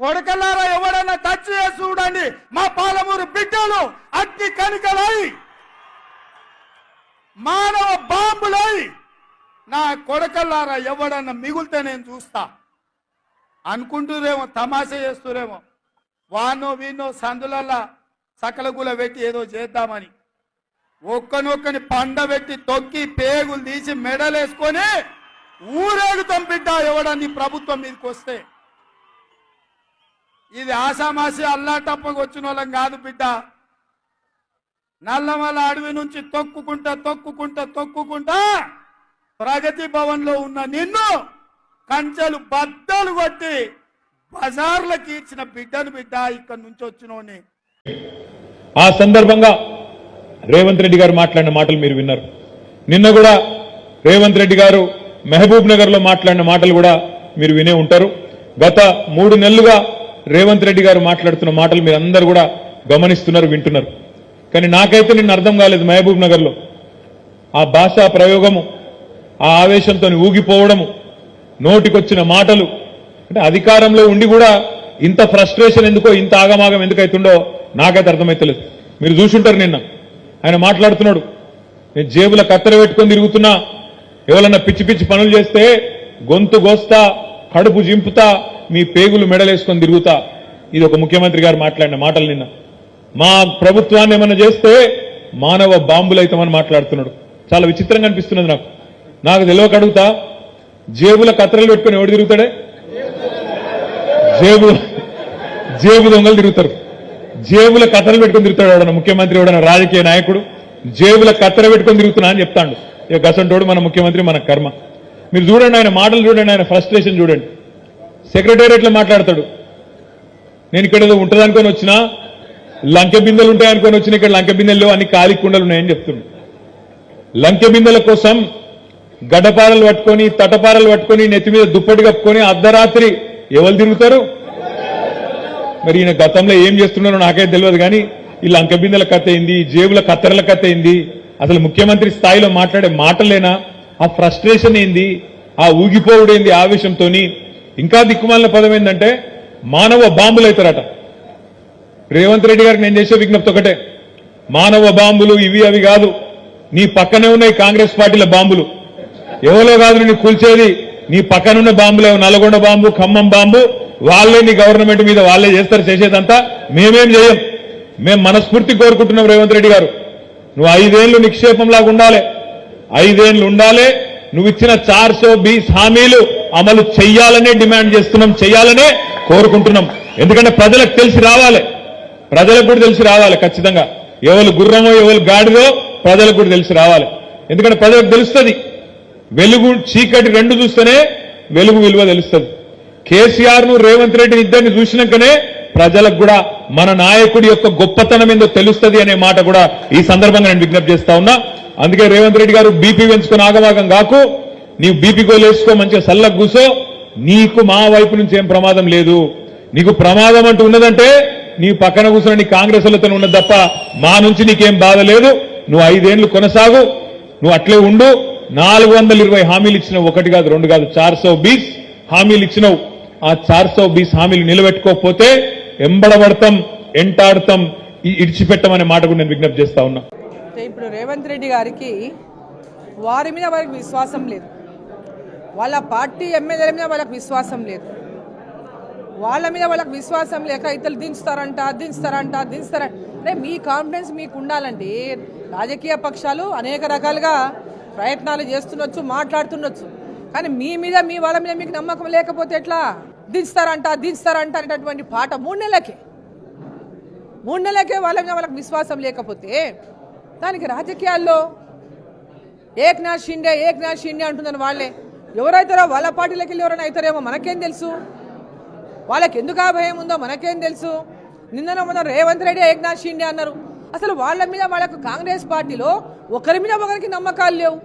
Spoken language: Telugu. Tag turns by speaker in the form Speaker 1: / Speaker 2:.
Speaker 1: కొడకల్లారా ఎవడన్నా టచ్ చేసి చూడండి, మా పాలమూరు బిడ్డలు అగ్ని కణికలై మానవ బాంబులై నా కొడకల్లారా ఎవడన్నా మిగులుతే నేను చూస్తా అనుకుంటూరేమో, తమాషా చేస్తూరేమో. వానో వీనో సందులల్లా సకలగుల పెట్టి ఏదో చేద్దామని ఒక్కనొక్కని పండబెట్టి తొక్కి పేగులు తీసి మెడలేసుకొని ఊరేగుతాం బిడ్డ ఎవడని ప్రభుత్వం మీదకి వస్తే. ఇది ఆసామాసి అల్లాటప్పకు వచ్చిన వాళ్ళం కాదు బిడ్డ. నల్లమల అడవి నుంచి తొక్కుకుంటా ప్రగతి భవన్ లో ఉన్న నిన్ను కంచెలు బద్దలు కొట్టి బజార్లకి ఇచ్చిన బిడ్డను బిడ్డ ఇక్కడి నుంచి వచ్చినోని.
Speaker 2: ఆ సందర్భంగా రేవంత్ రెడ్డి గారు మాట్లాడిన మాటలు మీరు విన్నారు. నిన్న కూడా రేవంత్ రెడ్డి గారు మహబూబ్ నగర్ లో మాట్లాడిన మాటలు కూడా మీరు వినే ఉంటారు. గత 3 నెలలుగా రేవంత్ రెడ్డి గారు మాట్లాడుతున్న మాటలు మీరు అందరూ కూడా గమనిస్తున్నారు, వింటున్నారు. కానీ నాకైతే నిన్న అర్థం కాలేదు. మహబూబ్ నగర్ లో ఆ భాషా ప్రయోగము, ఆ ఆవేశంతో ఊగిపోవడము, నోటికొచ్చిన మాటలు, అంటే అధికారంలో ఉండి కూడా ఇంత ఫ్రస్ట్రేషన్ ఎందుకో, ఇంత ఆగమాగం ఎందుకైతుండో నాకైతే అర్థమైతలేదు. మీరు చూసుంటారు నిన్న ఆయన మాట్లాడుతున్నాడు, నేను జేబుల కత్తెర పెట్టుకొని తిరుగుతున్నా, ఎవరన్నా పిచ్చి పిచ్చి పనులు చేస్తే గొంతు గోస్తా, కడుపు జింపుతా, మీ పేగులు మెడలేసుకొని తిరుగుతా. ఇది ఒక ముఖ్యమంత్రి గారు మాట్లాడిన మాటలు. నిన్న మా ప్రభుత్వాన్ని ఏమన్నా చేస్తే మానవ బాంబులు అవుతామని మాట్లాడుతున్నాడు. చాలా విచిత్రంగా అనిపిస్తున్నది నాకు తెలియక అడుగుతా, జేబుల కత్తెరలు పెట్టుకొని ఎవడు తిరుగుతాడే? జేబు దొంగలు తిరుగుతారు. జేబుల కత్తెరలు పెట్టుకొని తిరుగుతాడు ఎవడన్నా ముఖ్యమంత్రి, ఎవడన్నా రాజకీయ నాయకుడు జేబుల కత్తెర పెట్టుకొని తిరుగుతున్నా అని చెప్తాడు. ఇక గసంటోడు మన ముఖ్యమంత్రి, మన కర్మ. మీరు చూడండి, ఆయన మాటలు చూడండి, ఆయన ఫ్రస్ట్రేషన్ చూడండి. సెక్రటేరియట్ లో మాట్లాడతాడు, నేను ఇక్కడ ఏదో ఉంటుంది అనుకొని వచ్చినా, లంకె బిందెలు ఉంటాయి అనుకొని వచ్చిన, ఇక్కడ లంకె బిందెల్లో అన్ని ఖాళీ కుండలు ఉన్నాయని చెప్తుండు. లంకె బిందెల కోసం గడ్డపారలు పట్టుకొని, తటపారలు పట్టుకొని, నెత్తి మీద దుప్పటి కప్పుకొని అర్ధరాత్రి ఎవరు తిరుగుతారు? మరి ఈయన గతంలో ఏం చేస్తున్నారో నాకైతే తెలియదు. కానీ ఈ లంకె బిందెల కథ అయింది, జేబుల కత్తెరల కథ అయింది, అసలు ముఖ్యమంత్రి స్థాయిలో మాట్లాడే మాటలేనా? ఆ ఫ్రస్ట్రేషన్ ఏంది? ఆ ఊగిపోవుడేంది ఆవేశంతో? ఇంకా దిక్కుమాలిన పదం ఏంటంటే మానవ బాంబులు అవుతారట. రేవంత్ రెడ్డి గారికి నేను చేసే విజ్ఞప్తి ఒకటే, మానవ బాంబులు ఇవి అవి కాదు, నీ పక్కనే ఉన్నాయి కాంగ్రెస్ పార్టీల బాంబులు. ఎవరో కాదు నిన్ను కూల్చేది, నీ పక్కనున్న బాంబులే. నల్గొండ బాంబు, ఖమ్మం బాంబు, వాళ్ళే నీ గవర్నమెంట్ మీద వాళ్ళే చేస్తారు. చేసేదంతా మేమేం చేయం. మేము మనస్ఫూర్తి కోరుకుంటున్నాం రేవంత్ రెడ్డి గారు, నువ్వు 5 ఏళ్లు నిక్షేపంలాగా ఉండాలి, 5 ఏళ్లు ఉండాలి. నువ్వు ఇచ్చిన 420 హామీలు అమలు చెయ్యాలనే డిమాండ్ చేస్తున్నాం, చెయ్యాలనే కోరుకుంటున్నాం. ఎందుకంటే ప్రజలకు తెలిసి రావాలి, ప్రజలకు కూడా తెలిసి రావాలి. ఖచ్చితంగా ఎవరు గుర్రమో ఎవరు గాడిదో ప్రజలకు కూడా తెలిసి రావాలి. ఎందుకంటే ప్రజలకు తెలుస్తుంది, వెలుగు చీకటి రెండు చూస్తేనే వెలుగు విలువ తెలుస్తుంది. కేసీఆర్ ను రేవంత్ రెడ్డిని ఇద్దరిని చూసినాకనే ప్రజలకు కూడా మన నాయకుడి యొక్క గొప్పతనం ఏందో తెలుస్తుంది అనే మాట కూడా ఈ సందర్భంగా నేను విజ్ఞప్తి చేస్తా ఉన్నా. అందుకే రేవంత్ రెడ్డి గారు బీపీ పెంచుకొని ఆగవాగం కాకు, నీవు బీపీ గోలు వేసుకో, మంచిగా సల్లకు కూసో. నీకు మా వైపు నుంచి ఏం ప్రమాదం లేదు. నీకు ప్రమాదం అంటూ ఉన్నదంటే నీ పక్కన కూర్చొని నీ కాంగ్రెస్ లతో ఉన్నది తప్ప మా నుంచి నీకేం బాధ లేదు. నువ్వు 5 ఏళ్లు కొనసాగు, నువ్వు అట్లే ఉండు. 420 హామీలు ఇచ్చినావు, 1 కాదు 2 కాదు, 420 హామీలు ఇచ్చినావు. ఆ 420 హామీలు నిలబెట్టుకోకపోతే ఎంబడబడతాం, ఎంటాడతాం, ఇడిచిపెట్టమనే మాట కూడా నేను విజ్ఞప్తి చేస్తా ఉన్నా.
Speaker 3: ఇప్పుడు రేవంత్ రెడ్డి గారికి వారి మీద వారికి విశ్వాసం లేదు, వాళ్ళ పార్టీ ఎమ్మెల్యేల మీద వాళ్ళకి విశ్వాసం లేదు. వాళ్ళ మీద వాళ్ళకి విశ్వాసం లేక ఇతరులు దించుతారంట. అంటే మీ కాన్ఫిడెన్స్ మీకు ఉండాలండి. రాజకీయ పక్షాలు అనేక రకాలుగా ప్రయత్నాలు చేస్తుండొచ్చు, మాట్లాడుతుండొచ్చు. కానీ మీ మీద, మీ వాళ్ళ మీద మీకు నమ్మకం లేకపోతే ఎట్లా? దించుతారంట అనేటటువంటి పాట 3 నెలలకే వాళ్ళ మీద వాళ్ళకి విశ్వాసం లేకపోతే దానికి రాజకీయాల్లో ఏక్నాథ్ షిండే అంటున్నారు. వాళ్ళే ఎవరైతారో వాళ్ళ పార్టీలోకి వెళ్ళి ఎవరైనా అవుతారేమో మనకేం తెలుసు, వాళ్ళకి ఎందుకు ఆ భయం ఉందో మనకేం తెలుసు. నిన్న మొన్న రేవంత్ రెడ్డి ఏక్నాథ్ షిండే అన్నారు. అసలు వాళ్ళ మీద వాళ్ళకు కాంగ్రెస్ పార్టీలో ఒకరి మీద ఒకరికి నమ్మకాలు లేవు.